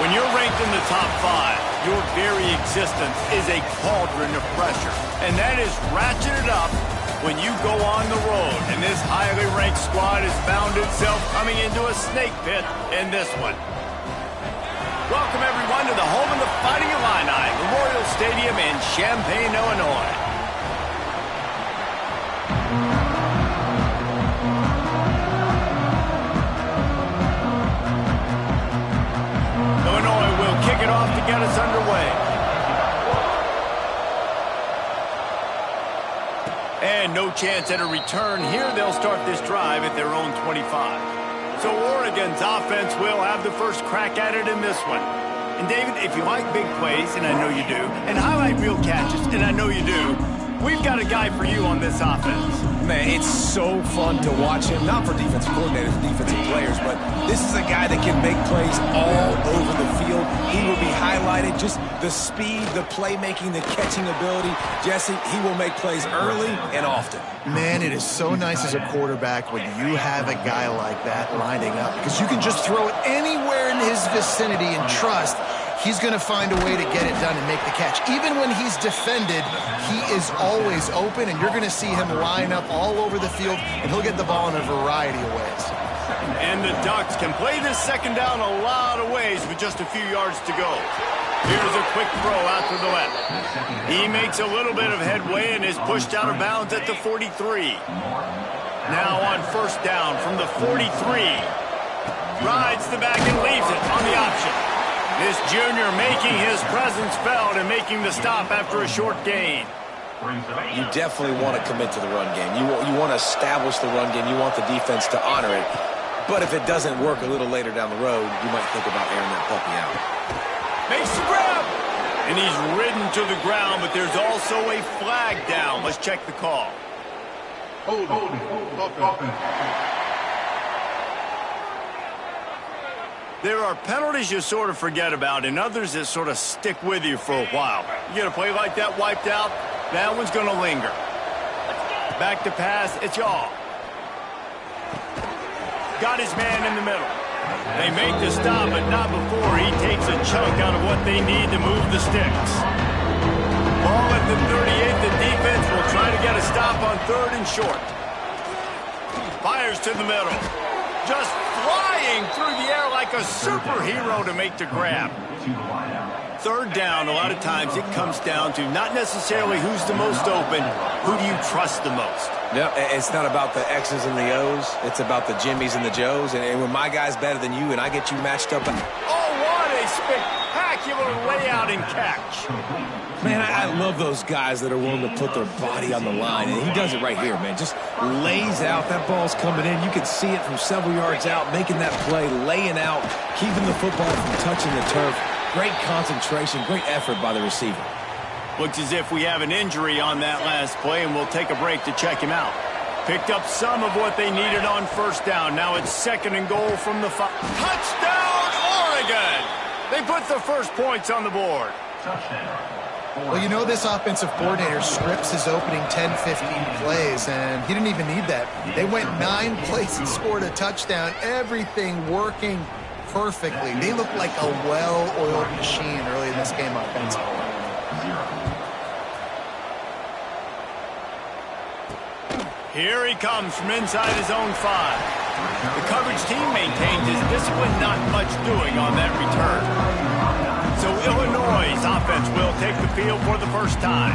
When you're ranked in the top 5, your very existence is a cauldron of pressure. And that is ratcheted up when you go on the road. And this highly ranked squad has found itself coming into a snake pit in this one. Welcome, everyone, to the home of the Fighting Illini, Memorial Stadium in Champaign, Illinois. Illinois will kick it off to get us underway. And no chance at a return here. They'll start this drive at their own 25. So Oregon's offense will have the first crack at it in this one. And David, if you like big plays, and I know you do, and highlight real catches, and I know you do, we've got a guy for you on this offense. Man, it's so fun to watch him, not for defensive coordinators, defensive players, but this is a guy that can make plays all over the field. He will be highlighted, just the speed, the playmaking, the catching ability. Jesse, he will make plays early and often. Man, it is so nice as a quarterback when you have a guy like that lining up, because you can just throw it anywhere in his vicinity and trust he's going to find a way to get it done and make the catch. Even when he's defended, he is always open, and you're going to see him line up all over the field, and he'll get the ball in a variety of ways. And the Ducks can play this second down a lot of ways with just a few yards to go. Here's a quick throw out to the left. He makes a little bit of headway and is pushed out of bounds at the 43. Now on first down from the 43. Rides the back and leaves it on the option. This junior making his presence felt and making the stop after a short gain. You definitely want to commit to the run game. You want to establish the run game. You want the defense to honor it. But if it doesn't work a little later down the road, you might think about airing that puppy out. Makes the grab. And he's ridden to the ground, but there's also a flag down. Let's check the call. Hold. There are penalties you sort of forget about and others that sort of stick with you for a while. You get a play like that wiped out, that one's going to linger. Back to pass, it's y'all. Got his man in the middle. They make the stop, but not before he takes a chunk out of what they need to move the sticks. Ball at the 38, the defense will try to get a stop on third and short. Fires to the middle. Just flying through the air like a superhero to make the grab. Third down, a lot of times it comes down to not necessarily who's the most open, who do you trust the most? No, it's not about the X's and the O's. It's about the Jimmys and the Joes. And when my guy's better than you and I get you matched up. Oh, what a spectacular layout and catch. Man, I love those guys that are willing to put their body on the line. And he does it right here, man. Just lays out. That ball's coming in. You can see it from several yards out, making that play, laying out, keeping the football from touching the turf. Great concentration, great effort by the receiver. Looks as if we have an injury on that last play, and we'll take a break to check him out. Picked up some of what they needed on first down. Now it's second and goal from the touchdown, Oregon! They put the first points on the board. Well, you know this offensive coordinator scripts his opening 10, 15 plays, and he didn't even need that. They went 9 plays and scored a touchdown. Everything working perfectly. They look like a well-oiled machine early in this game offensively. Here he comes from inside his own 5. The coverage team maintains his discipline, not much doing on that return. So Illinois' offense will take the field for the first time.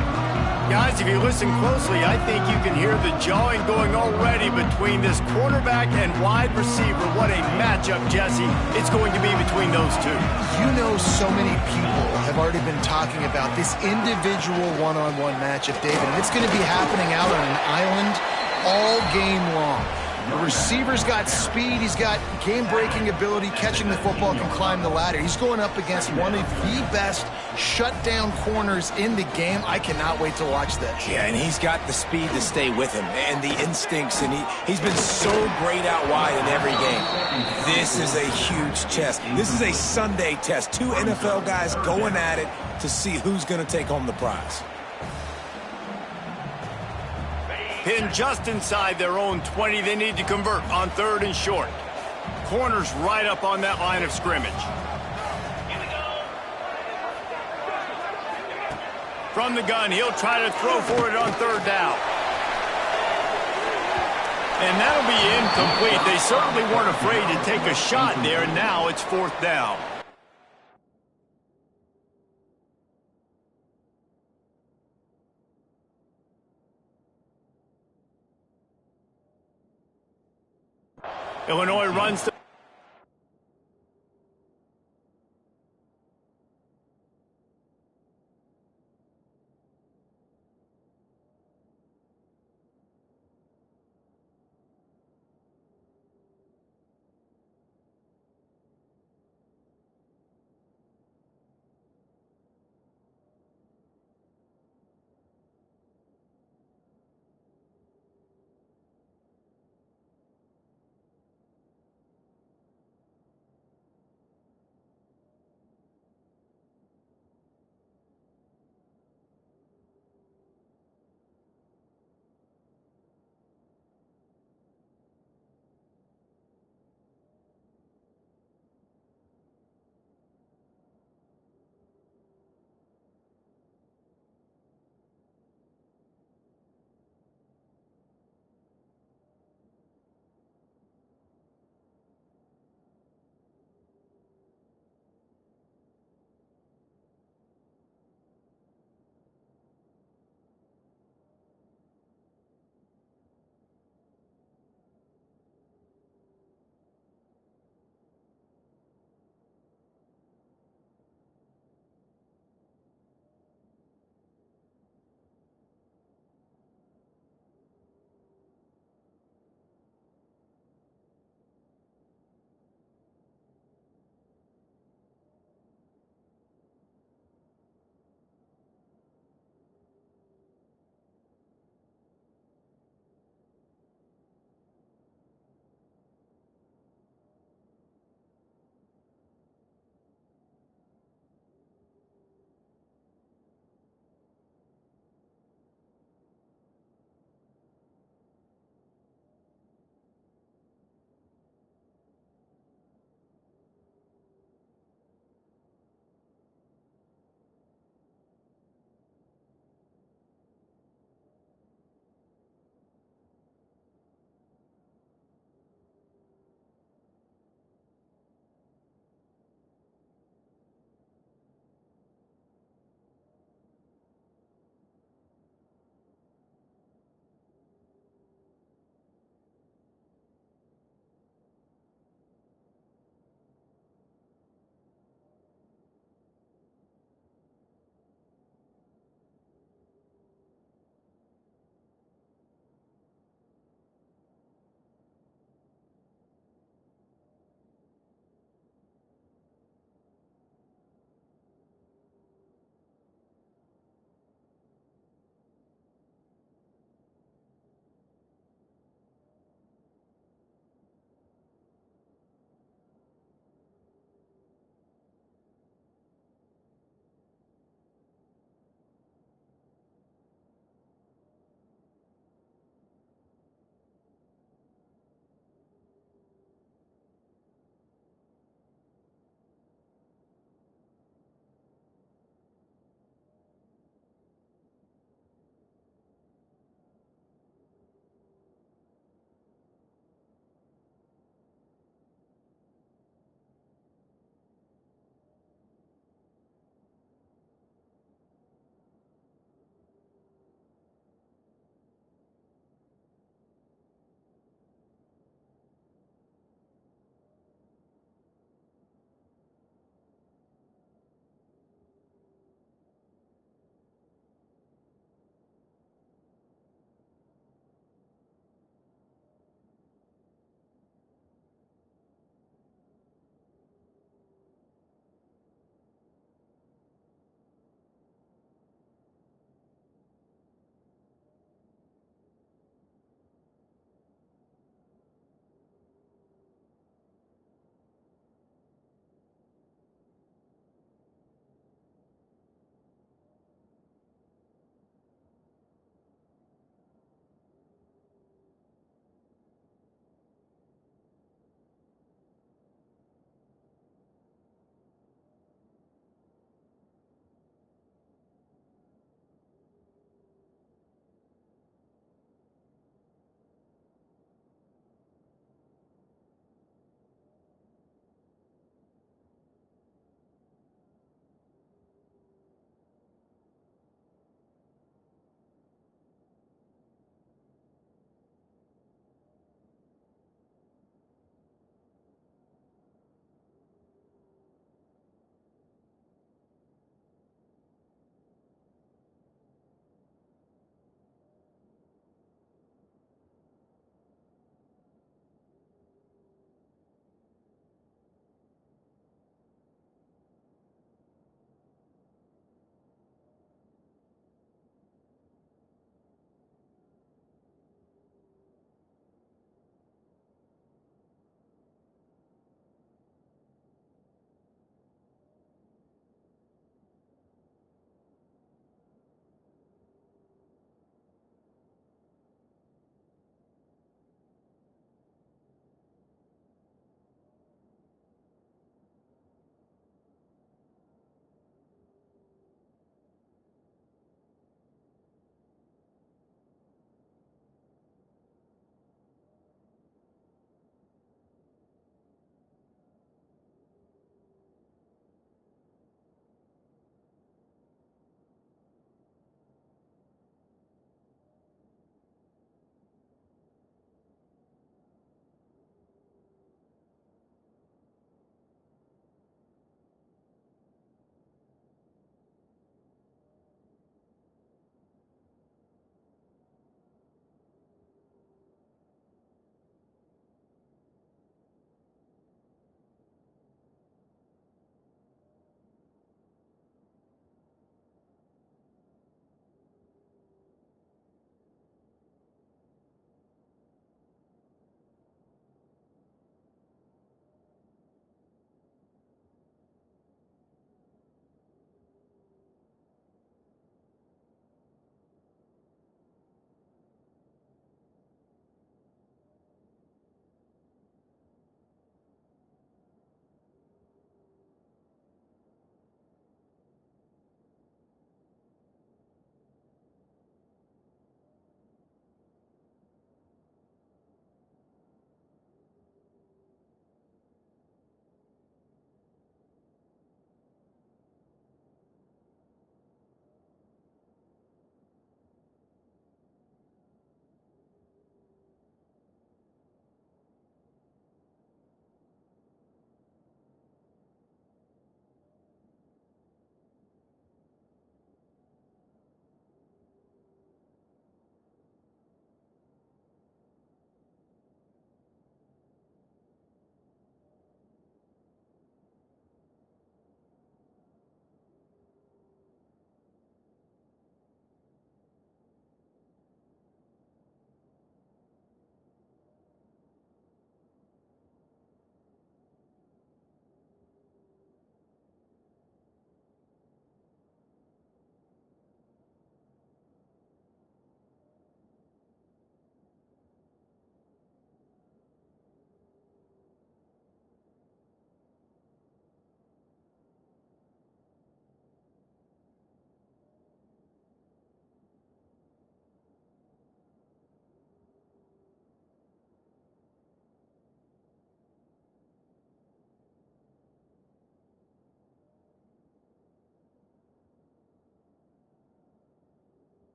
Guys, if you listen closely, I think you can hear the jawing going already between this quarterback and wide receiver. What a matchup, Jesse, it's going to be between those two. You know, so many people have already been talking about this individual one-on-one matchup, David, and it's going to be happening out on an island all game long. The receiver's got speed, he's got game-breaking ability, catching the football, can climb the ladder. He's going up against one of the best shutdown corners in the game. I cannot wait to watch this. Yeah, and he's got the speed to stay with him and the instincts, and he's been so great out wide in every game. This is a huge test. This is a Sunday test. 2 NFL guys going at it to see who's going to take home the prize. Pinned just inside their own 20. They need to convert on third and short. Corners right up on that line of scrimmage. From the gun, he'll try to throw for it on third down. And that'll be incomplete. They certainly weren't afraid to take a shot there, and now it's fourth down. Illinois runs to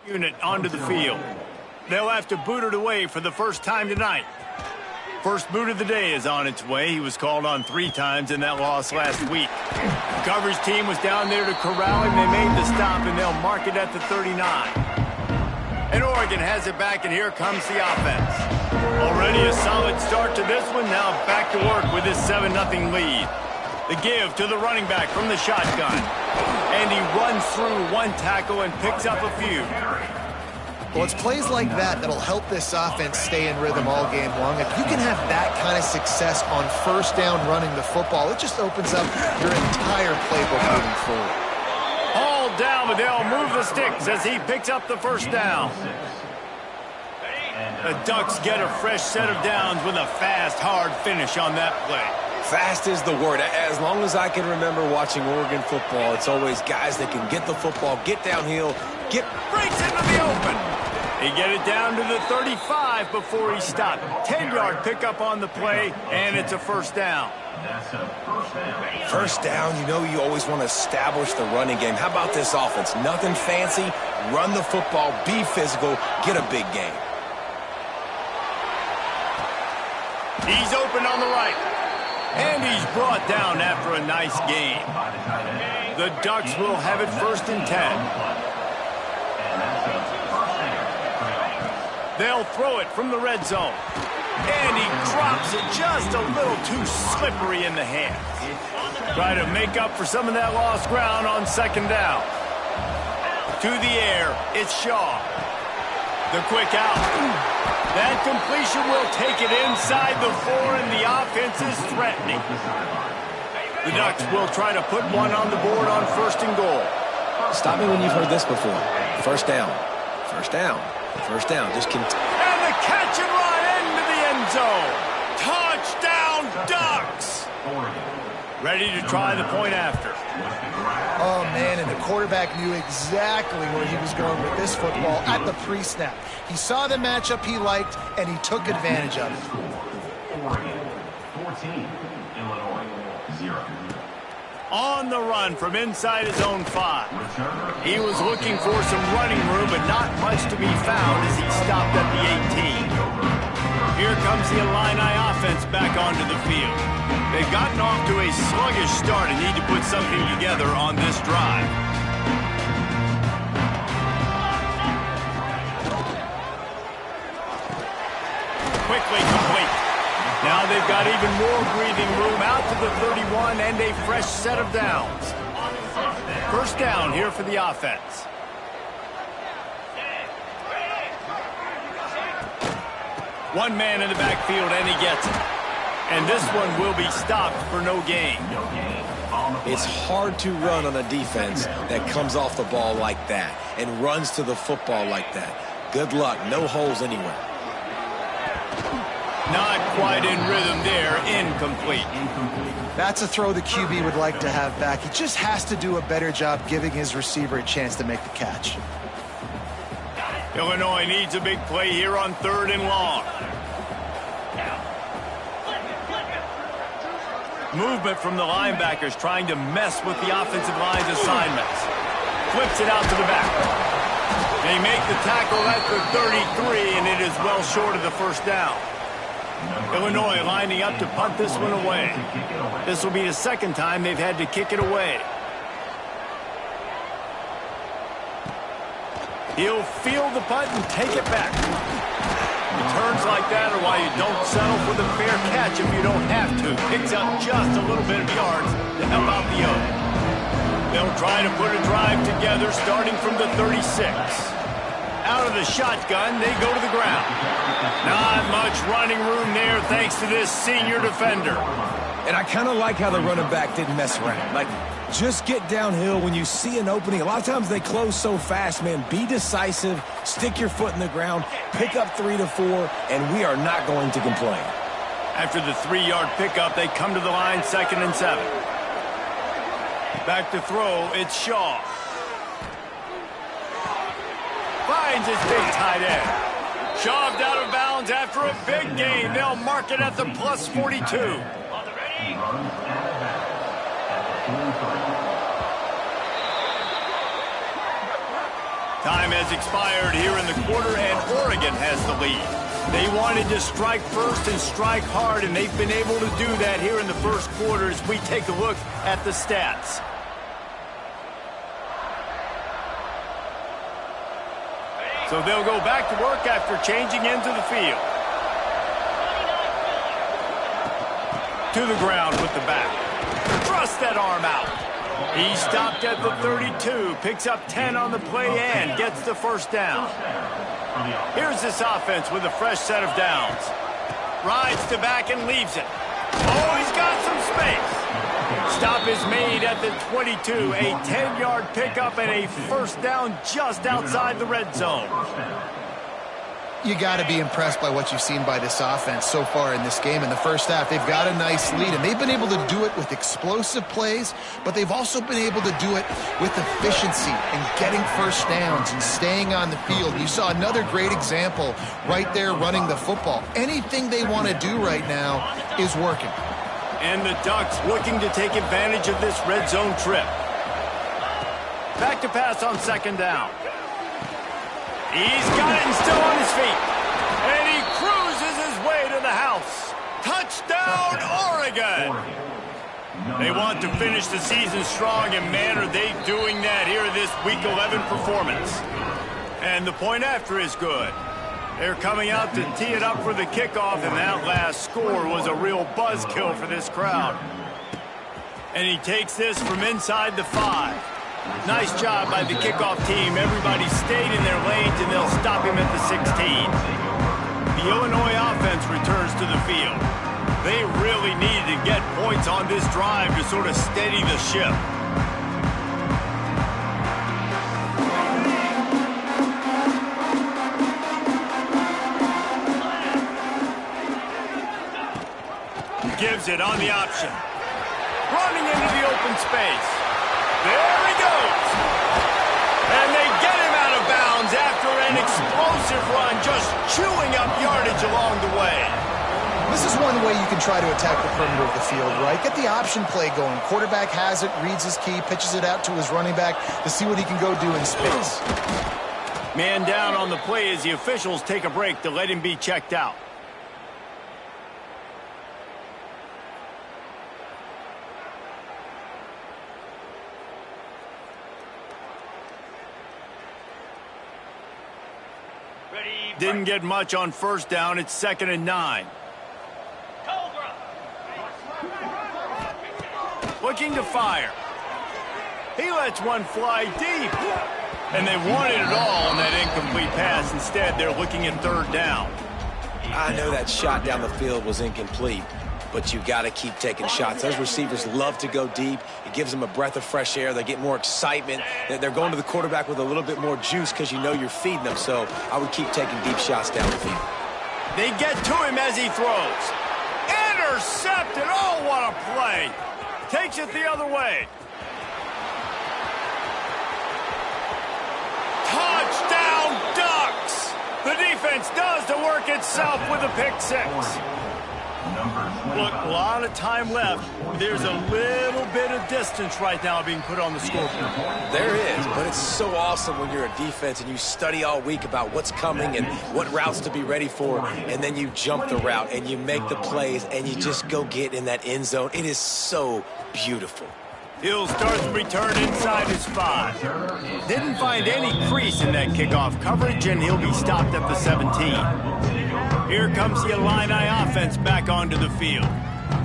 unit onto the field. They'll have to boot it away for the first time tonight. First boot of the day is on its way. He was called on 3 times in that loss last week. The coverage team was down there to corral him. They made the stop, and they'll mark it at the 39. And Oregon has it back, and here comes the offense. Already a solid start to this one. Now back to work with this 7-0 lead. The give to the running back from the shotgun. And he runs through 1 tackle and picks up a few. Well, it's plays like that that'll help this offense stay in rhythm all game long. If you can have that kind of success on first down running the football, it just opens up your entire playbook moving forward. All down, but they'll move the sticks as he picks up the first down. The Ducks get a fresh set of downs with a fast, hard finish on that play. Fast is the word. As long as I can remember watching Oregon football, it's always guys that can get the football, get downhill, breaks into the open. They get it down to the 35 before he stopped. 10-yard pickup on the play, and it's a first down. First down, you know you always want to establish the running game. How about this offense? Nothing fancy. Run the football, be physical, get a big gain. He's open on the right. And he's brought down after a nice gain. The Ducks will have it 1st and 10. They'll throw it from the red zone. And he drops it just a little too slippery in the hands. Try to make up for some of that lost ground on 2nd down. To the air, it's Shaw. The quick out. That completion will take it inside the 4, and the offense is threatening. The Ducks will try to put one on the board on 1st and goal. Stop me when you've heard this before. First down. First down. First down. Just continue. And the catch and run into the end zone. Touchdown, Ducks. Ready to try the point after. Oh, man, and the quarterback knew exactly where he was going with this football at the pre-snap. He saw the matchup he liked, and he took advantage of it. Oregon 14, Illinois 0. On the run from inside his own 5. He was looking for some running room, but not much to be found as he stopped at the 18. Here comes the Illini offense back onto the field. They've gotten off to a sluggish start and need to put something together on this drive. Quickly complete. Now they've got even more breathing room out to the 31 and a fresh set of downs. First down here for the offense. One man in the backfield, and he gets it. And this one will be stopped for no gain. It's hard to run on a defense that comes off the ball like that and runs to the football like that. Good luck. No holes anywhere. Not quite in rhythm there. Incomplete. That's a throw the QB would like to have back. He just has to do a better job giving his receiver a chance to make the catch. Illinois needs a big play here on 3rd and long. Movement from the linebackers trying to mess with the offensive line's assignments. Flips it out to the back. They make the tackle at the 33, and it is well short of the first down. Illinois lining up to punt this one away. This will be the 2nd time they've had to kick it away. He'll field the punt and take it back. Returns like that are why you don't settle for the fair catch if you don't have to. Picks up just a little bit of yards to help out the Oak. They'll try to put a drive together starting from the 36. Out of the shotgun, they go to the ground. Not much running room there thanks to this senior defender. And I kind of like how the running back didn't mess around. Like, just get downhill when you see an opening. A lot of times they close so fast, man. Be decisive, stick your foot in the ground, pick up 3 to 4, and we are not going to complain. After the 3-yard pickup, they come to the line 2nd and 7. Back to throw, it's Shaw. Finds his big tight end. Shoved out of bounds after a big gain. They'll mark it at the plus 42. Time has expired here in the quarter, and Oregon has the lead. They wanted to strike first and strike hard, and they've been able to do that here in the first quarter as we take a look at the stats. So they'll go back to work after changing into the field. To the ground with the back. Thrust that arm out. He stopped at the 32, picks up 10 on the play and gets the first down. Here's this offense with a fresh set of downs. Rides to back and leaves it. Oh, he's got some space. Stop is made at the 22, a 10-yard pickup and a first down just outside the red zone. You got to be impressed by what you've seen by this offense so far in this game. In the first half, they've got a nice lead, and they've been able to do it with explosive plays, but they've also been able to do it with efficiency and getting first downs and staying on the field. You saw another great example right there running the football. Anything they want to do right now is working. And the Ducks looking to take advantage of this red zone trip. Back to pass on second down. He's got it and still on his feet. And he cruises his way to the house. Touchdown, Oregon! They want to finish the season strong, and man, are they doing that here in this Week 11 performance. And the point after is good. They're coming out to tee it up for the kickoff, and that last score was a real buzzkill for this crowd. And he takes this from inside the 5. Nice job by the kickoff team. Everybody stayed in their lanes, and they'll stop him at the 16. The Illinois offense returns to the field. They really needed to get points on this drive to sort of steady the ship. Gives it on the option. Running into the open space. There he goes. And they get him out of bounds after an explosive run, just chewing up yardage along the way. This is one way you can try to attack the perimeter of the field, right? Get the option play going. Quarterback has it, reads his key, pitches it out to his running back to see what he can go do in space. Man down on the play as the officials take a break to let him be checked out. Didn't get much on first down. It's 2nd and 9. Looking to fire. He lets one fly deep. And they wanted it all on that incomplete pass. Instead, they're looking at 3rd down. I know that shot down the field was incomplete, but you got to keep taking shots. Those receivers love to go deep. It gives them a breath of fresh air. They get more excitement. They're going to the quarterback with a little bit more juice because you know you're feeding them. So I would keep taking deep shots down the field. They get to him as he throws. Intercepted. Oh, what a play. Takes it the other way. Touchdown, Ducks. The defense does the work itself with a pick 6. Look, a lot of time left. There's a little bit of distance right now being put on the scoreboard. There is, but it's so awesome when you're a defense and you study all week about what's coming and what routes to be ready for, and then you jump the route and you make the plays and you just go get in that end zone. It is so beautiful. He'll start the return inside his 5. Didn't find any crease in that kickoff coverage, and he'll be stopped at the 17. Here comes the Illini offense back onto the field.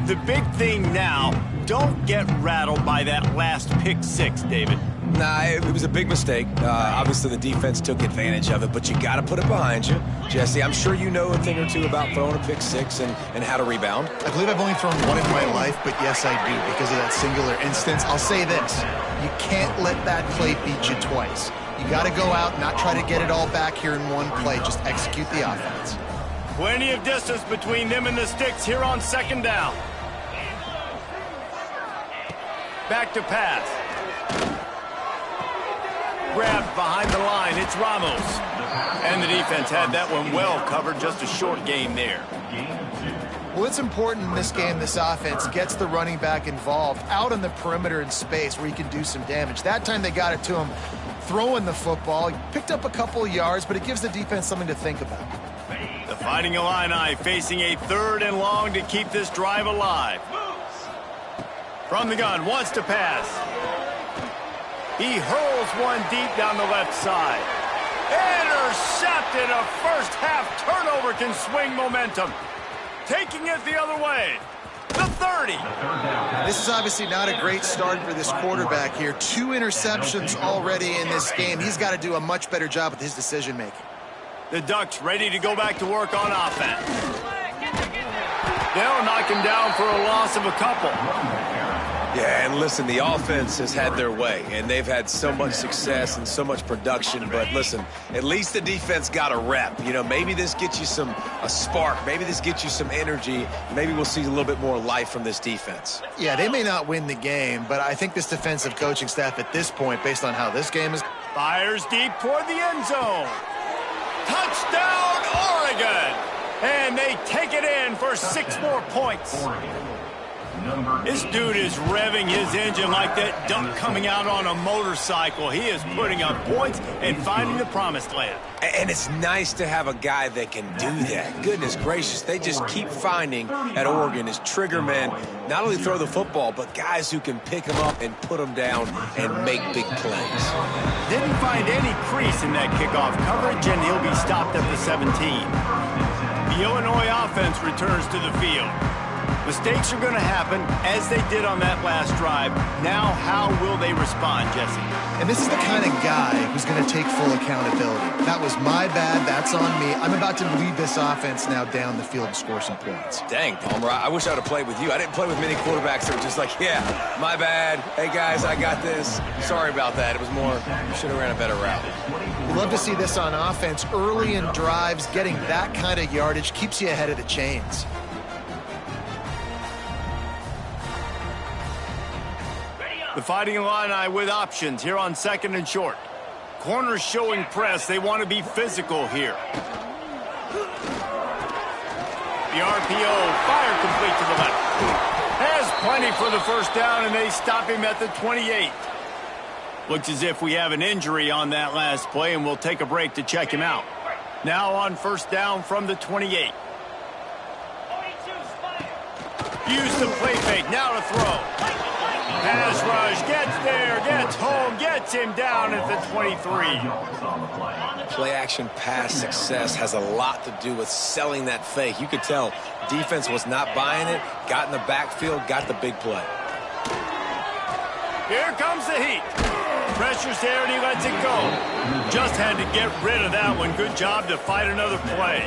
The big thing now, don't get rattled by that last pick 6, David. Nah, it was a big mistake. Obviously, the defense took advantage of it, but you got to put it behind you. Jesse, I'm sure you know a thing or two about throwing a pick 6 and how to rebound. I believe I've only thrown one in my life, but yes, I do, because of that singular instance. I'll say this. You can't let that play beat you twice. You got to go out, not try to get it all back here in one play. Just execute the offense. Plenty of distance between them and the sticks here on 2nd down. Back to pass. Grabbed behind the line. It's Ramos. And the defense had that one well covered. Just a short gain there. Well, it's important in this game this offense gets the running back involved out on the perimeter in space where he can do some damage. That time they got it to him throwing the football. He picked up a couple of yards, but it gives the defense something to think about. The Fighting Illini facing a 3rd and long to keep this drive alive. From the gun, wants to pass. He hurls one deep down the left side. Intercepted. A first-half turnover can swing momentum. Taking it the other way. The 30. This is obviously not a great start for this quarterback here. 2 interceptions already in this game. He's got to do a much better job with his decision-making. The Ducks ready to go back to work on offense. They'll knock him down for a loss of a couple. Yeah, and listen, the offense has had their way, and they've had so much success and so much production. But listen, at least the defense got a rep. You know, maybe this gets you a spark. Maybe this gets you some energy. Maybe we'll see a little bit more life from this defense. Yeah, they may not win the game, but I think this defensive coaching staff at this point, based on how this game is... Fires deep toward the end zone. Touchdown, Oregon! And they take it in for 6 more points. This dude is revving his engine like that duck coming out on a motorcycle. He is putting up points and finding the promised land. And it's nice to have a guy that can do that. Goodness gracious, they just keep finding at Oregon is trigger men, not only throw the football, but guys who can pick them up and put them down and make big plays. Didn't find any crease in that kickoff coverage, and he'll be stopped at the 17. The Illinois offense returns to the field. Mistakes are going to happen, as they did on that last drive. Now, how will they respond, Jesse? And this is the kind of guy who's going to take full accountability. That was my bad. That's on me. I'm about to lead this offense now down the field and score some points. Dang, Palmer, I wish I would have played with you. I didn't play with many quarterbacks that were just like, yeah, my bad. Hey, guys, I got this. Sorry about that. It was more, should have ran a better route. We love to see this on offense. Early in drives, getting that kind of yardage keeps you ahead of the chains. The Fighting Illini with options here on 2nd and short. Corners showing press. They want to be physical here. The RPO, fire complete to the left. Has plenty for the first down, and they stop him at the 28. Looks as if we have an injury on that last play, and we'll take a break to check him out. Now on 1st down from the 28. Use the play fake, now to throw. Pass rush, gets there, gets home, gets him down at the 23. Play action pass success has a lot to do with selling that fake. You could tell defense was not buying it, got in the backfield, got the big play. Here comes the heat. Pressure's there and he lets it go. Just had to get rid of that one. Good job to fight another play.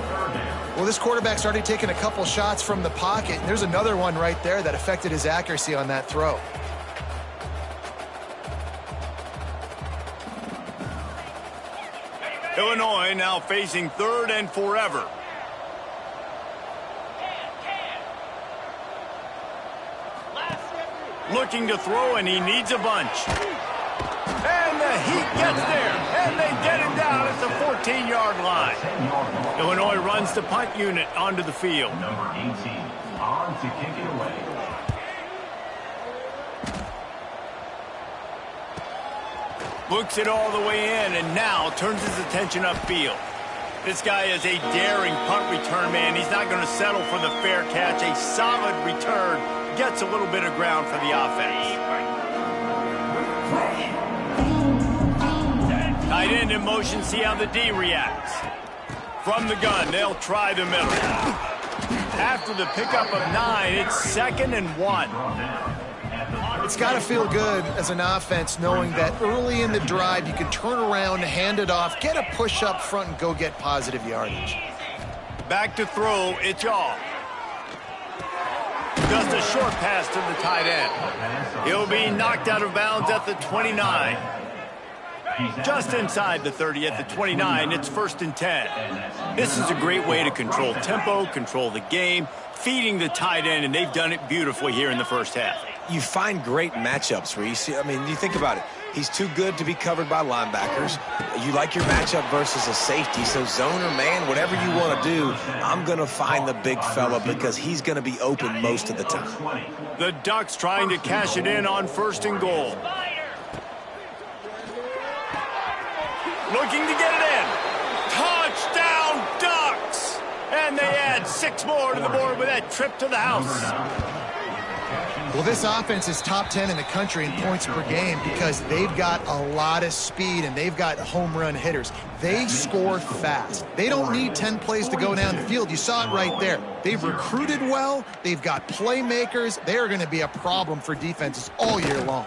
Well, this quarterback's already taken a couple shots from the pocket. And there's another one right there that affected his accuracy on that throw. Illinois now facing 3rd and forever. Looking to throw, and he needs a bunch. And the Heat gets there, and they get him down at the 14-yard line. Illinois runs the punt unit onto the field. Number 18 on to kick it away. Looks it all the way in, and now turns his attention upfield. This guy is a daring punt return man. He's not going to settle for the fair catch. A solid return gets a little bit of ground for the offense. Tight end in motion, see how the D reacts. From the gun, they'll try the middle. After the pickup of 9, it's 2nd and 1. It's got to feel good as an offense knowing that early in the drive you can turn around, hand it off, get a push up front, and go get positive yardage. Back to throw, it's all. Just a short pass to the tight end. He'll be knocked out of bounds at the 29. Just inside the 30 at the 29, it's 1st and 10. This is a great way to control tempo, control the game, feeding the tight end, and they've done it beautifully here in the first half. You find great matchups, Reese. I mean, you think about it. He's too good to be covered by linebackers. You like your matchup versus a safety, so zone or man, whatever you want to do, I'm going to find the big fella because he's going to be open most of the time. The Ducks trying to cash it in on 1st and goal. looking to get it in. Touchdown, Ducks! And they add 6 more to the board with that trip to the house. Well, this offense is top 10 in the country in points per game because they've got a lot of speed and they've got home run hitters. They score fast. They don't need 10 plays to go down the field. You saw it right there. They've recruited well. They've got playmakers. They are going to be a problem for defenses all year long.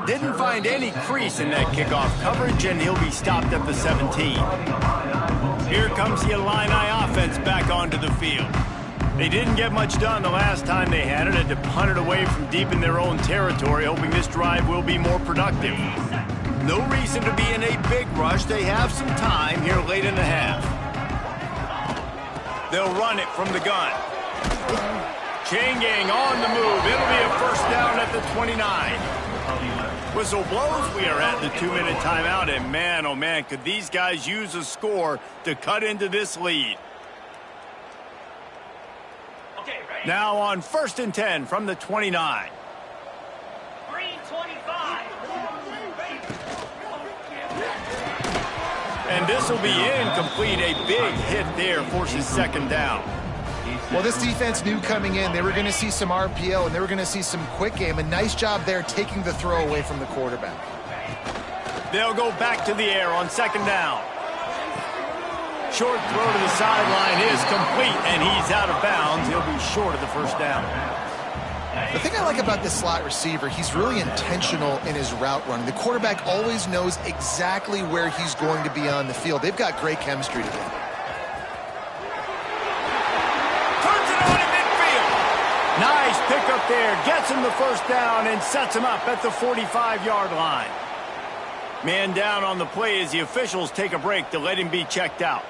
Didn't find any crease in that kickoff coverage, and he'll be stopped at the 17. Here comes the Illini offense back onto the field. They didn't get much done the last time they had it. Had to punt it away from deep in their own territory, hoping this drive will be more productive. No reason to be in a big rush. They have some time here late in the half. They'll run it from the gun. Chain gang on the move. It'll be a first down at the 29. Whistle blows. We are at the 2-minute timeout, and man, oh man, could these guys use a score to cut into this lead. Now on 1st and 10 from the 29. Green 25. And this will be incomplete. A big hit there forces 2nd down. Well, this defense knew coming in they were going to see some RPO and they were going to see some quick game. A nice job there taking the throw away from the quarterback. They'll go back to the air on 2nd down. Short throw to the sideline is complete, and he's out of bounds. He'll be short of the 1st down. The thing I like about this slot receiver, he's really intentional in his route running. The quarterback always knows exactly where he's going to be on the field. They've got great chemistry together. Turns it on in midfield. Nice pickup there. Gets him the 1st down and sets him up at the 45-yard line. Man down on the play as the officials take a break to let him be checked out.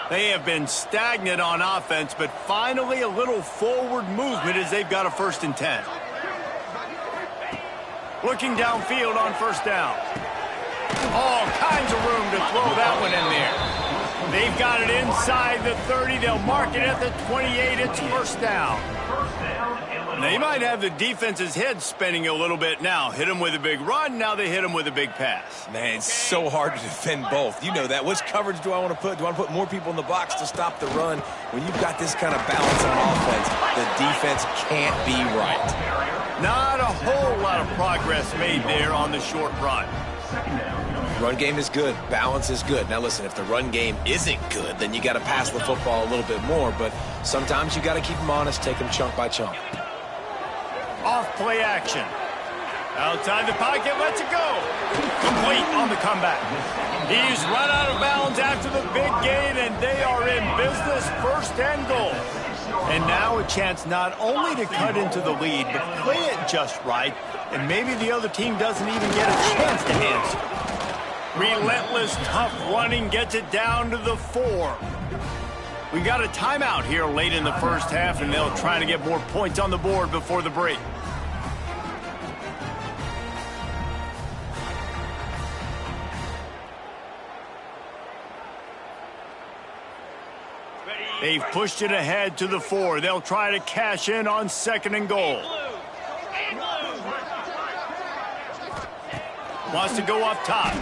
They have been stagnant on offense, but finally a little forward movement as they've got a 1st and 10. Looking downfield on 1st down. All kinds of room to throw that one in there. They've got it inside the 30. They'll mark it at the 28. It's 1st down. They might have the defense's head spinning a little bit now. Hit him with a big run. Now they hit him with a big pass. Man, it's so hard to defend both. You know that. Which coverage do I want to put? Do I want to put more people in the box to stop the run? When you've got this kind of balance on offense, the defense can't be right. Not a whole lot of progress made there on the short run. Run game is good. Balance is good. Now listen, if the run game isn't good, then you got to pass the football a little bit more. But sometimes you got to keep them honest, take them chunk by chunk. Off play action. Outside the pocket, lets it go. Complete on the comeback. He's run out of bounds after the big gain, and they are in business. 1st and goal. And now a chance not only to cut into the lead, but play it just right, and maybe the other team doesn't even get a chance to answer. Relentless, tough running gets it down to the 4. We got a timeout here late in the 1st half, and they'll try to get more points on the board before the break. They've pushed it ahead to the 4. They'll try to cash in on 2nd and goal. Wants to go up top.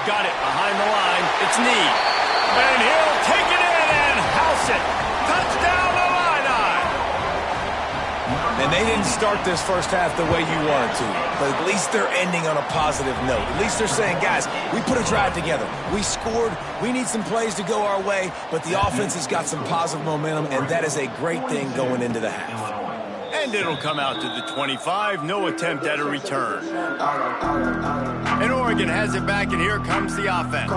Got it behind the line. It's Need. And he'll take it in and house it. Touchdown, Illini! And they didn't start this 1st half the way you wanted to, but at least they're ending on a positive note. At least they're saying, guys, we put a drive together. We scored. We need some plays to go our way, but the offense has got some positive momentum, and that is a great thing going into the half. And it'll come out to the 25. No attempt at a return. And Oregon has it back, and here comes the offense.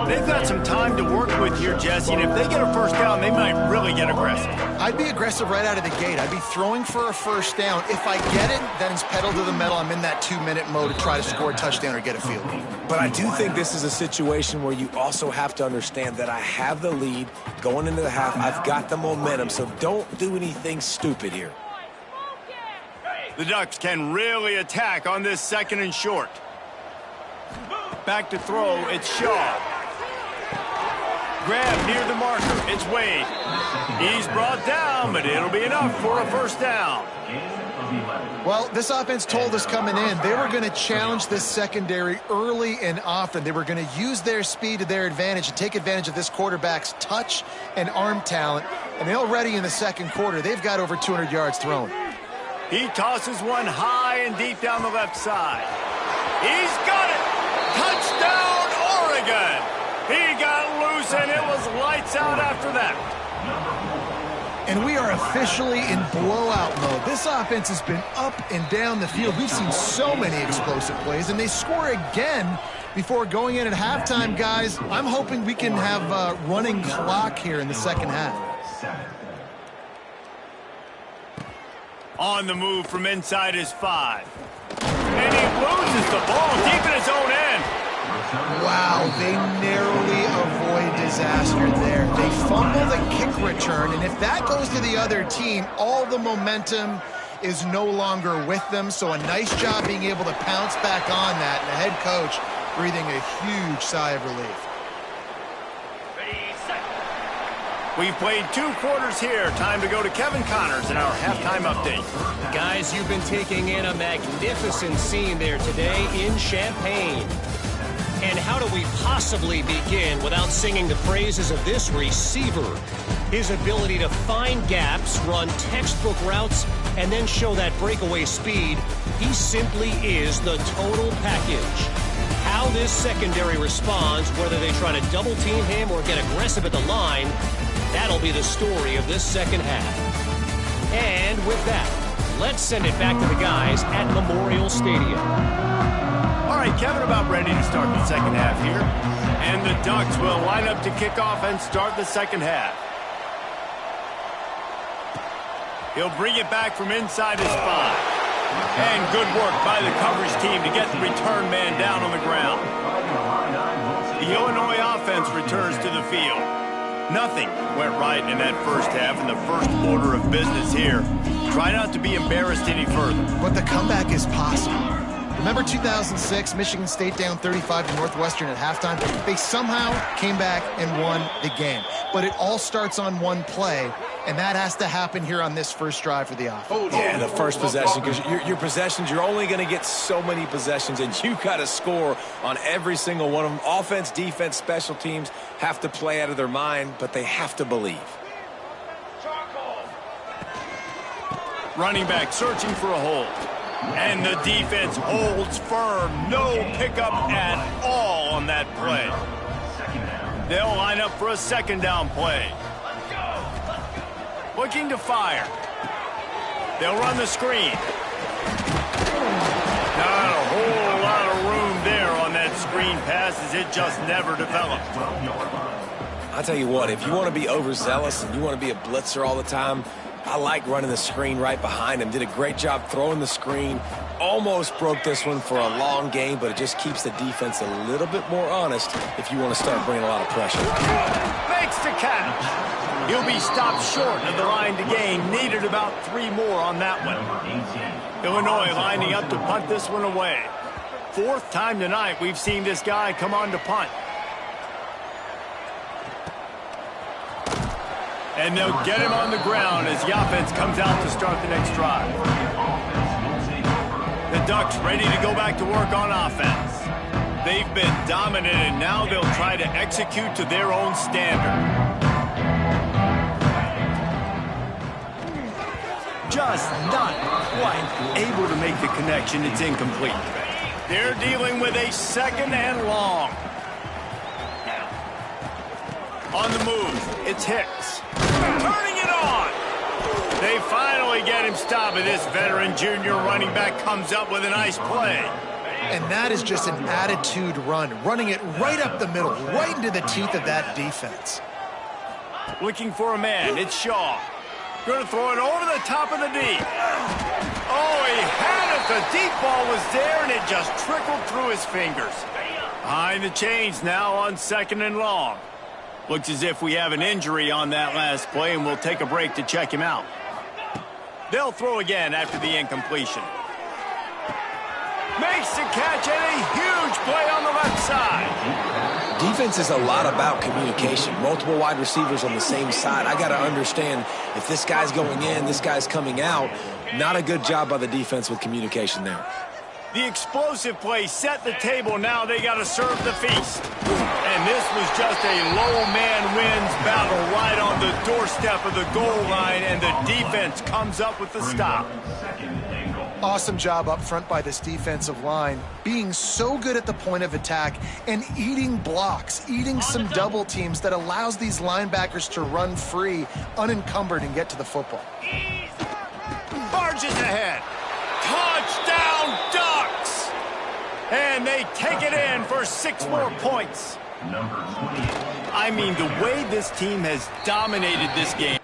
They've got some time to work with here, Jesse, and if they get a 1st down, they might really get aggressive. I'd be aggressive right out of the gate. I'd be throwing for a 1st down. If I get it, then it's pedal to the metal. I'm in that 2-minute mode to try to score a touchdown or get a field goal. But I do think this is a situation where you also have to understand that I have the lead going into the half. I've got the momentum, so don't do anything stupid here. The Ducks can really attack on this 2nd and short. Back to throw, it's Shaw. Grab near the marker. It's Wade. He's brought down, but it'll be enough for a first down. Well, this offense told us coming in they were going to challenge this secondary early and often. They were going to use their speed to their advantage and take advantage of this quarterback's touch and arm talent. And already in the second quarter, they've got over 200 yards thrown. He tosses one high and deep down the left side. He's got it! Touchdown, Oregon! He got loose, and it was lights out after that. And we are officially in blowout mode. This offense has been up and down the field. We've seen so many explosive plays, and they score again before going in at halftime, guys. I'm hoping we can have a running clock here in the second half. On the move from inside his 5. And he loses the ball deep in his own end. Wow, they narrowly avoid disaster there. They fumble the kick return, and if that goes to the other team, all the momentum is no longer with them. So a nice job being able to pounce back on that, and the head coach breathing a huge sigh of relief. We've played 2 quarters here. Time to go to Kevin Connors in our halftime update. Guys, you've been taking in a magnificent scene there today in Champaign. And how do we possibly begin without singing the praises of this receiver? His ability to find gaps, run textbook routes, and then show that breakaway speed. He simply is the total package. How this secondary responds, whether they try to double team him or get aggressive at the line, that'll be the story of this second half. And with that, let's send it back to the guys at Memorial Stadium. All right, Kevin, about ready to start the second half here. And the Ducks will line up to kick off and start the second half. He'll bring it back from inside his 5. And good work by the coverage team to get the return man down on the ground. The Illinois offense returns to the field. Nothing went right in that first half in the first order of business here. Try not to be embarrassed any further. But the comeback is possible. Remember 2006, Michigan State down 35 to Northwestern at halftime? They somehow came back and won the game. But it all starts on one play, and that has to happen here on this first drive for the offense. Yeah, the first possession, because your possessions, you're only going to get so many possessions, and you got to score on every single one of them. Offense, defense, special teams have to play out of their mind, but they have to believe. Running back searching for a hold. And the defense holds firm. No pickup at all on that play. They'll line up for a second down play. Looking to fire. They'll run the screen. Not a whole lot of room there on that screen pass as it just never developed. I'll tell you what, if you want to be overzealous and you want to be a blitzer all the time, I like running the screen right behind him. Did a great job throwing the screen. Almost broke this one for a long game, but it just keeps the defense a little bit more honest if you want to start bringing a lot of pressure. Makes the catch. He'll be stopped short of the line to gain. Needed about 3 more on that one. Illinois lining up to punt this one away. 4th time tonight we've seen this guy come on to punt. And they'll get him on the ground as the offense comes out to start the next drive. The Ducks ready to go back to work on offense. They've been dominant, and now they'll try to execute to their own standard. Just not quite able to make the connection. It's incomplete. They're dealing with a second and long. On the move, it's Hicks. Turning it on. They finally get him stopped, and this veteran junior running back comes up with a nice play. And that is just an attitude run, running it right up the middle, right into the teeth of that defense. Looking for a man, it's Shaw. Going to throw it over the top of the D. Oh, he had it. The deep ball was there, and it just trickled through his fingers. Behind the chains now on second and long. Looks as if we have an injury on that last play, and we'll take a break to check him out. They'll throw again after the incompletion. Makes the catch, and a huge play on the left side. Defense is a lot about communication. Multiple wide receivers on the same side. I got to understand if this guy's going in, this guy's coming out. Not a good job by the defense with communication there. The explosive play set the table. Now they got to serve the feast. And this was just a low man wins battle right on the doorstep of the goal line, and the defense comes up with the stop. Awesome job up front by this defensive line, being so good at the point of attack and eating blocks, eating some double teams that allows these linebackers to run free, unencumbered, and get to the football. Barges ahead. Touchdown Ducks! And they take it in for 6 more points. I mean, the way this team has dominated this game.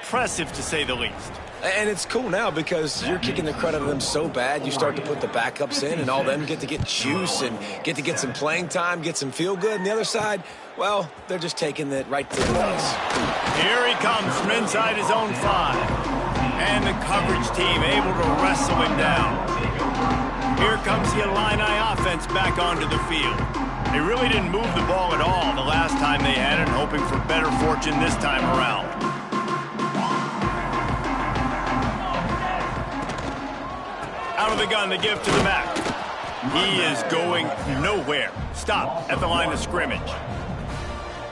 impressive to say the least. And it's cool now because you're kicking the credit of them so bad, you start to put the backups in, and all them get to get juice and get some playing time, get some feel good. And the other side, well, they're just taking it right to the face. Here he comes from inside his own 5. And the coverage team able to wrestle him down. Here comes the Illini offense back onto the field. They really didn't move the ball at all the last time they had it, hoping for better fortune this time around. Out of the gun, the give to the back. He is going nowhere. Stop at the line of scrimmage.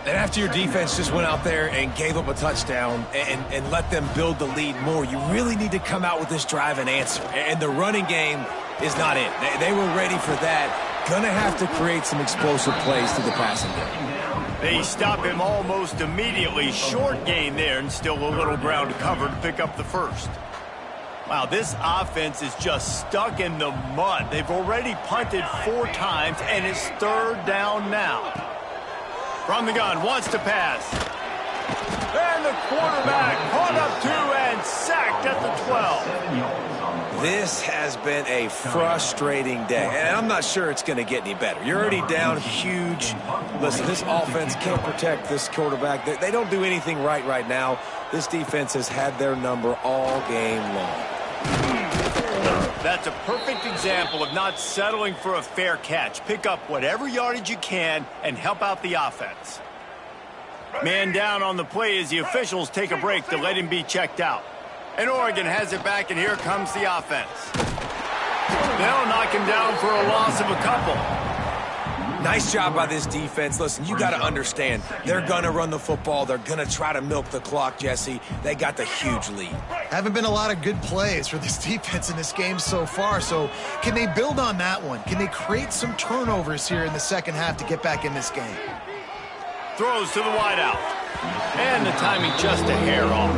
And after your defense just went out there and gave up a touchdown and let them build the lead more, you really need to come out with this drive and answer. And the running game is not it. They were ready for that. Gonna have to create some explosive plays through the passing game. They stop him almost immediately. Short gain there and still a little ground to cover to pick up the first. Wow, this offense is just stuck in the mud. They've already punted 4 times, and it's 3rd down now. From the gun, wants to pass. And the quarterback caught up 2 and sacked at the 12. This has been a frustrating day, and I'm not sure it's going to get any better. You're already down huge. Listen, this offense can't protect this quarterback. They don't do anything right now. This defense has had their number all game long. That's a perfect example of not settling for a fair catch. Pick up whatever yardage you can and help out the offense. Man down on the play as the officials take a break to let him be checked out. And Oregon has it back, and here comes the offense. They'll knock him down for a loss of a couple. Nice job by this defense. Listen, you got to understand, they're going to run the football. They're going to try to milk the clock, Jesse. They got the huge lead. Haven't been a lot of good plays for this defense in this game so far, so can they build on that one? Can they create some turnovers here in the second half to get back in this game? Throws to the wideout. And the timing just a hair off.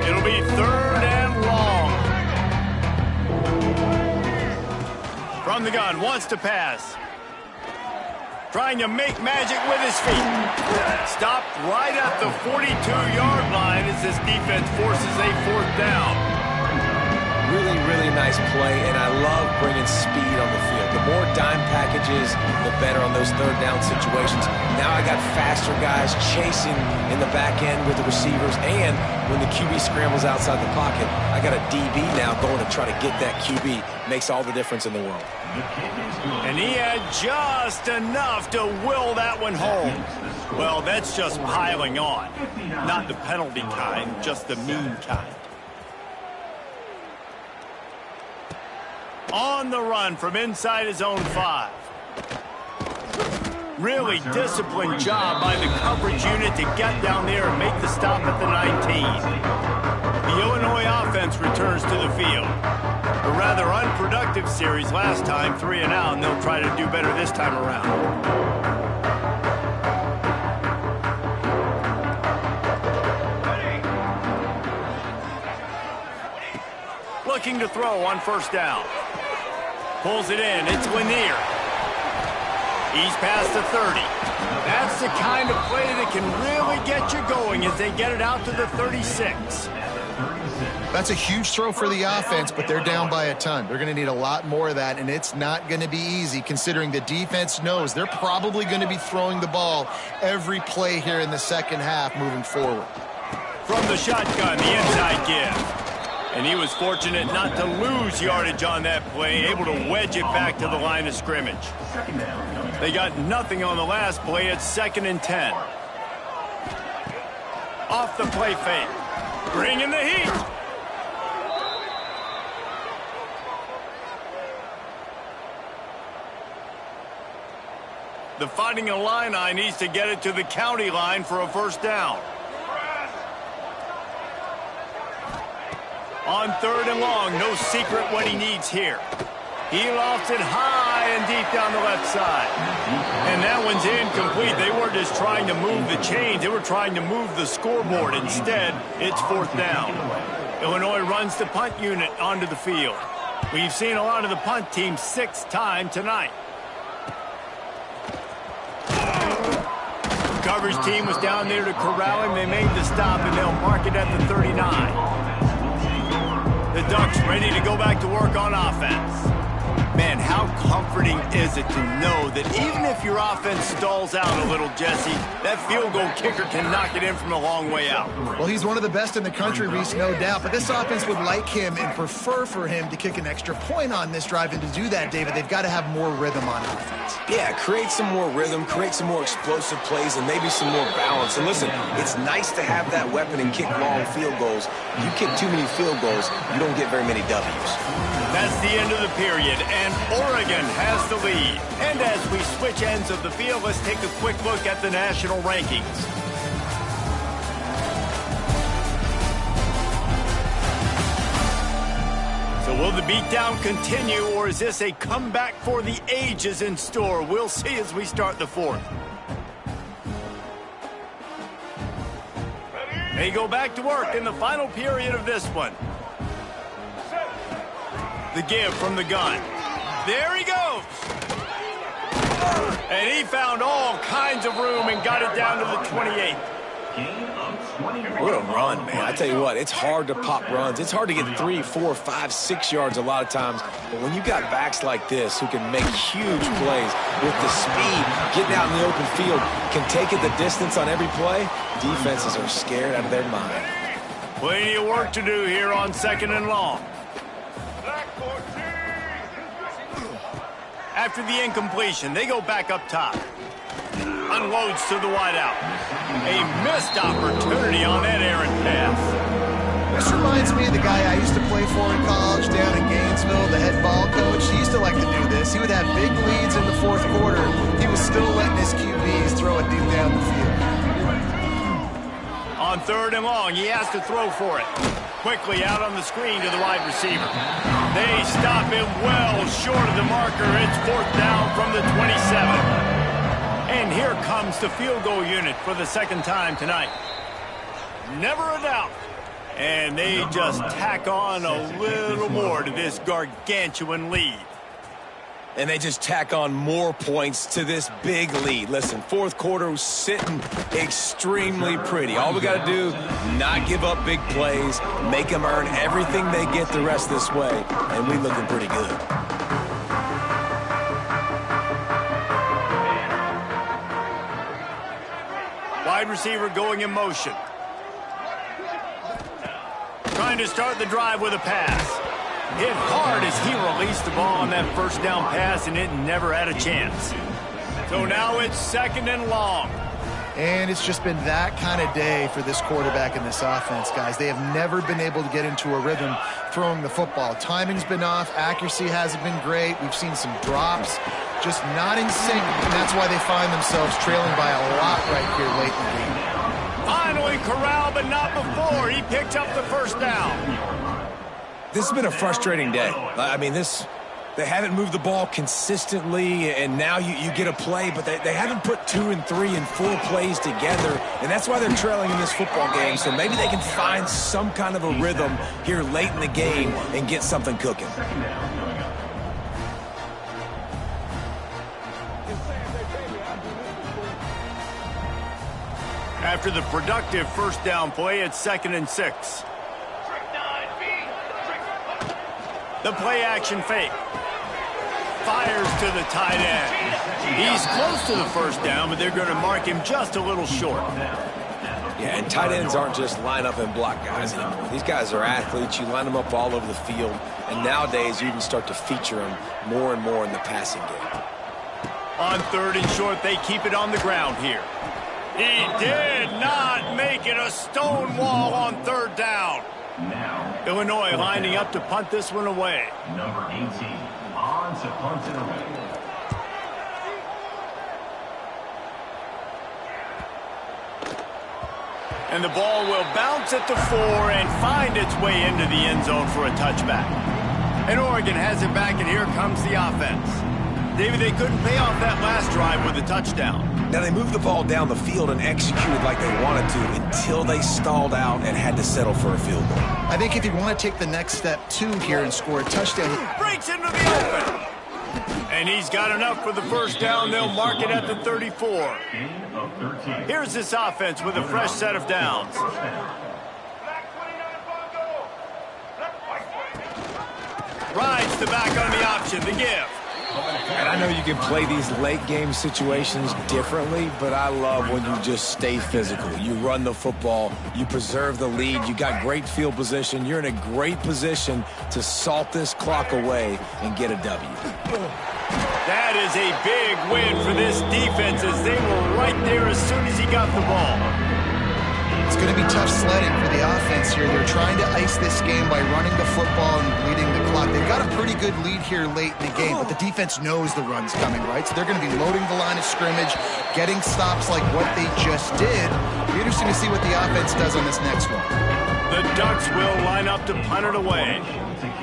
It'll be 3rd and long. From the gun, wants to pass. Trying to make magic with his feet. Stopped right at the 42-yard line as this defense forces a 4th down. Really nice play, and I love bringing speed on the field. The more dime packages, the better on those 3rd down situations. Now I got faster guys chasing in the back end with the receivers, and when the QB scrambles outside the pocket, I got a DB now going to try to get that QB. Makes all the difference in the world. And he had just enough to will that one home. Well, that's just piling on. Not the penalty kind, just the mean kind. On the run from inside his own 5. Really disciplined job by the coverage unit to get down there and make the stop at the 19. The Illinois offense returns to the field. A rather unproductive series last time, 3 and out, and they'll try to do better this time around. Looking to throw on 1st down. Pulls it in. It's Lanier. He's past the 30. That's the kind of play that can really get you going as they get it out to the 36. That's a huge throw for the offense, but they're down by a ton. They're going to need a lot more of that, and it's not going to be easy considering the defense knows they're probably going to be throwing the ball every play here in the second half moving forward. From the shotgun, the inside give. And he was fortunate not to lose yardage on that play, able to wedge it back to the line of scrimmage. They got nothing on the last play. It's 2nd and 10. Off the play fake. Bringing the heat. The Fighting Illini needs to get it to the county line for a 1st down. On 3rd and long, no secret what he needs here. He lofts it high and deep down the left side. And that one's incomplete. They weren't just trying to move the chains. They were trying to move the scoreboard. Instead, it's 4th down. Illinois runs the punt unit onto the field. We've seen a lot of the punt team 6-time tonight. The coverage team was down there to corral him. They made the stop, and they'll mark it at the 39. The Ducks ready to go back to work on offense. Man, how comforting is it to know that even if your offense stalls out a little, Jesse, that field goal kicker can knock it in from a long way out. Well, he's one of the best in the country, Reese, no doubt. But this offense would like him and prefer for him to kick an extra point on this drive. And to do that, David, they've got to have more rhythm on offense. Yeah, create some more rhythm, create some more explosive plays, and maybe some more balance. And listen, it's nice to have that weapon and kick long field goals. You kick too many field goals, you don't get very many W's. That's the end of the period, and Oregon has the lead. And as we switch ends of the field, let's take a quick look at the national rankings. So will the beatdown continue, or is this a comeback for the ages in store? We'll see as we start the fourth. They go back to work in the final period of this one. The give from the gun. There he goes. And he found all kinds of room and got it down to the 28. What a run, man. I tell you what, it's hard to pop runs. It's hard to get 3, 4, 5, 6 yards a lot of times. But when you got backs like this who can make huge plays with the speed, getting out in the open field, can take it the distance on every play, defenses are scared out of their mind. Plenty of work to do here on 2nd and long. After the incompletion, they go back up top. Unloads to the wideout. A missed opportunity on that errant pass. This reminds me of the guy I used to play for in college down in Gainesville, the head ball coach. He used to like to do this. He would have big leads in the fourth quarter. He was still letting his QBs throw it deep down the field. On 3rd and long, he has to throw for it. Quickly out on the screen to the wide receiver. They stop him well short of the marker. It's 4th down from the 27. And here comes the field goal unit for the 2nd time tonight. Never a doubt. And they just tack on a little more to this gargantuan lead. And they just tack on more points to this big lead. Listen, 4th quarter was sitting extremely pretty. All we got to do, not give up big plays, make them earn everything they get the rest this way, and we looking pretty good. Wide receiver going in motion. Trying to start the drive with a pass. Hit hard as he released the ball on that 1st down pass, and it never had a chance. So now it's 2nd and long. And it's just been that kind of day for this quarterback and this offense, guys. They have never been able to get into a rhythm throwing the football. Timing's been off. Accuracy hasn't been great. We've seen some drops, just not in sync. And that's why they find themselves trailing by a lot right here late in the game. Finally corralled, but not before. He picked up the 1st down. This has been a frustrating day. I mean, they haven't moved the ball consistently, and now you get a play, but they haven't put 2 and 3 and 4 plays together, and that's why they're trailing in this football game. So maybe they can find some kind of a rhythm here late in the game and get something cooking. After the productive 1st down play, it's 2nd and 6. The play action fake. Fires to the tight end. He's close to the 1st down, but they're going to mark him just a little short. Yeah, and tight ends aren't just line up and block guys anymore. These guys are athletes. You line them up all over the field, and nowadays you can start to feature them more and more in the passing game. On 3rd and short, they keep it on the ground here. He did not make it a stone wall on 3rd down. Now, Illinois lining up to punt this one away. number 18 on to punt it away. And the ball will bounce at the 4 and find its way into the end zone for a touchback. And Oregon has it back, and here comes the offense. David, they couldn't pay off that last drive with a touchdown. Now, they moved the ball down the field and executed like they wanted to until they stalled out and had to settle for a field goal. I think if you want to take the next step, too, here and score a touchdown. Breaks into the open. And he's got enough for the first down. They'll mark it at the 34. Here's this offense with a fresh set of downs. Rides the back on the option, the give. And I know you can play these late game situations differently, but I love when you just stay physical. You run the football, you preserve the lead, you got great field position, you're in a great position to salt this clock away and get a W. That is a big win for this defense as they were right there as soon as he got the ball. It's going to be tough sledding for the offense here. They're trying to ice this game by running the football and bleeding the clock. They've got a pretty good lead here late in the game, but the defense knows the run's coming, right? So they're going to be loading the line of scrimmage, getting stops like what they just did. It'll be interesting to see what the offense does on this next one. The Ducks will line up to punt it away.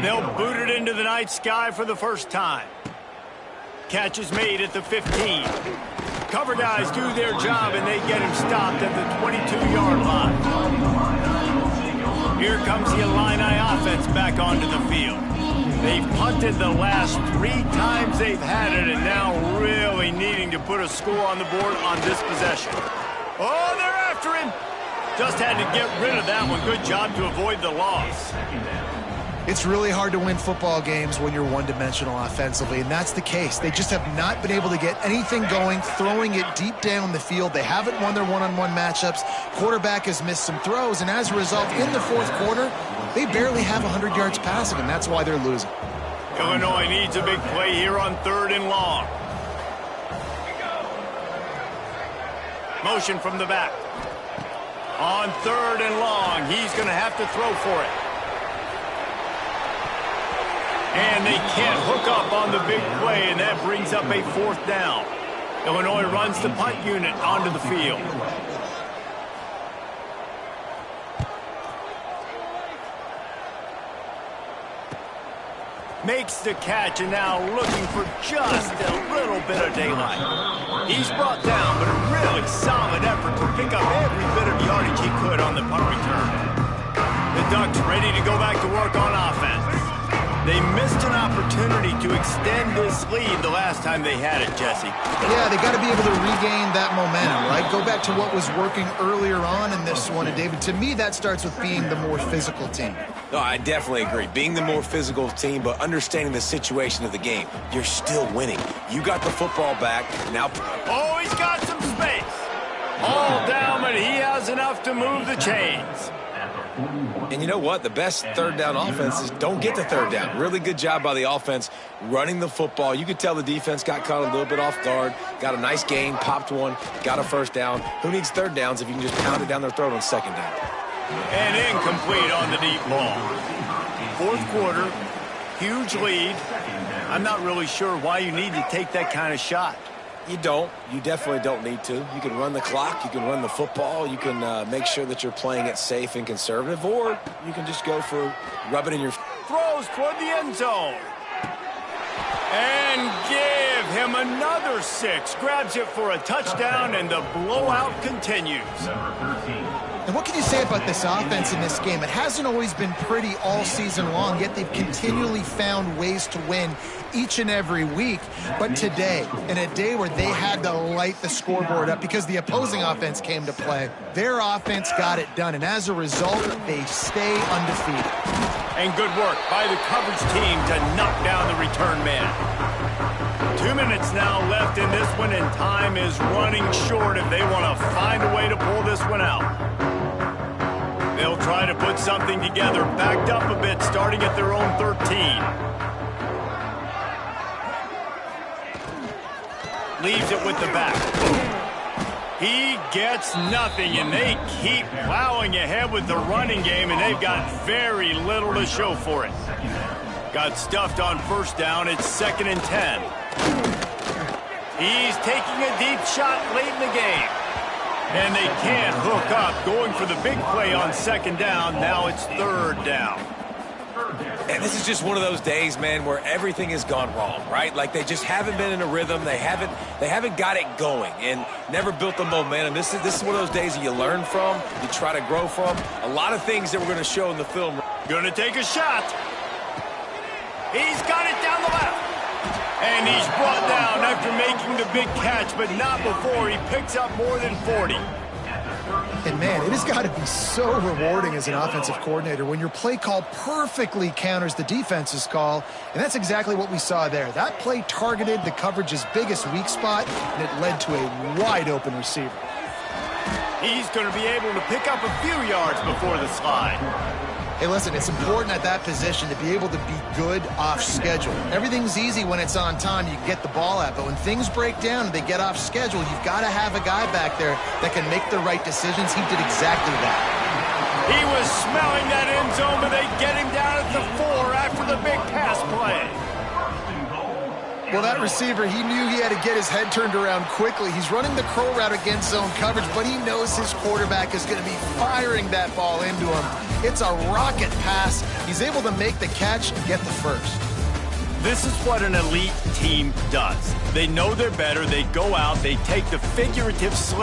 They'll boot it into the night sky for the first time. Catch is made at the 15. Cover guys do their job, and they get him stopped at the 22-yard line. Here comes the Illini offense back onto the field. They've punted the last 3 times they've had it, and now really needing to put a score on the board on this possession. Oh, they're after him. Just had to get rid of that one. Good job to avoid the loss. It's really hard to win football games when you're one-dimensional offensively, and that's the case. They just have not been able to get anything going, throwing it deep down the field. They haven't won their one-on-one matchups. Quarterback has missed some throws, and as a result, in the fourth quarter, they barely have 100 yards passing, and that's why they're losing. Illinois needs a big play here on 3rd and long. Motion from the back. On 3rd and long, he's going to have to throw for it. And they can't hook up on the big play, and that brings up a 4th down. Illinois runs the punt unit onto the field. Makes the catch, and now looking for just a little bit of daylight. He's brought down, but a really solid effort to pick up every bit of yardage he could on the punt return. The Ducks ready to go back to work on offense. They missed an opportunity to extend this lead the last time they had it, Jesse. Yeah, they got to be able to regain that momentum, right? Go back to what was working earlier on in this one. And, David, to me, that starts with being the more physical team. No, I definitely agree. Being the more physical team, but understanding the situation of the game. You're still winning. You got the football back. Now. Oh, he's got some space. All down, but he has enough to move the chains. And you know what? The best 3rd down offense is don't get the 3rd down. Really good job by the offense running the football. You could tell the defense got caught a little bit off guard, got a nice gain, popped one, got a 1st down. Who needs 3rd downs if you can just pound it down their throat on 2nd down? And incomplete on the deep ball. 4th quarter, huge lead. I'm not really sure why you need to take that kind of shot. You don't. You definitely don't need to. You can run the clock. You can run the football. You can make sure that you're playing it safe and conservative, or you can just go for rub it in your... Throws toward the end zone. And give him another 6. Grabs it for a touchdown, and the blowout continues. And what can you say about this offense in this game? It hasn't always been pretty all season long, yet they've continually found ways to win each and every week. But today, in a day where they had to light the scoreboard up because the opposing offense came to play, their offense got it done. And as a result, they stay undefeated. And good work by the coverage team to knock down the return man. 2 minutes now left in this one, and time is running short if they want to find a way to pull this one out. They'll try to put something together, backed up a bit, starting at their own 13. Leaves it with the back. He gets nothing, and they keep plowing ahead with the running game, and they've got very little to show for it. Got stuffed on 1st down. It's 2nd and 10. He's taking a deep shot late in the game. And they can't hook up, going for the big play on 2nd down. Now it's 3rd down. And this is just one of those days, man, where everything has gone wrong, right? Like they just haven't been in a rhythm. They haven't got it going and never built the momentum. This is one of those days that you learn from, you try to grow from. A lot of things that we're going to show in the film. Gonna take a shot. He's got it down the left. And he's brought down after making the big catch, but not before he picks up more than 40. And man, it has got to be so rewarding as an offensive coordinator when your play call perfectly counters the defense's call. And that's exactly what we saw there. That play targeted the coverage's biggest weak spot, and it led to a wide open receiver. He's going to be able to pick up a few yards before the slide. Hey, listen, it's important at that position to be able to be good off schedule. Everything's easy when it's on time, you can get the ball out. But when things break down and they get off schedule, you've got to have a guy back there that can make the right decisions. He did exactly that. He was smelling that end zone, but they get him down at the 4 after the big pass play. Well, that receiver, he knew he had to get his head turned around quickly. He's running the curl route against zone coverage, but he knows his quarterback is going to be firing that ball into him. It's a rocket pass. He's able to make the catch and get the first. This is what an elite team does. They know they're better. They go out. They take the figurative slip.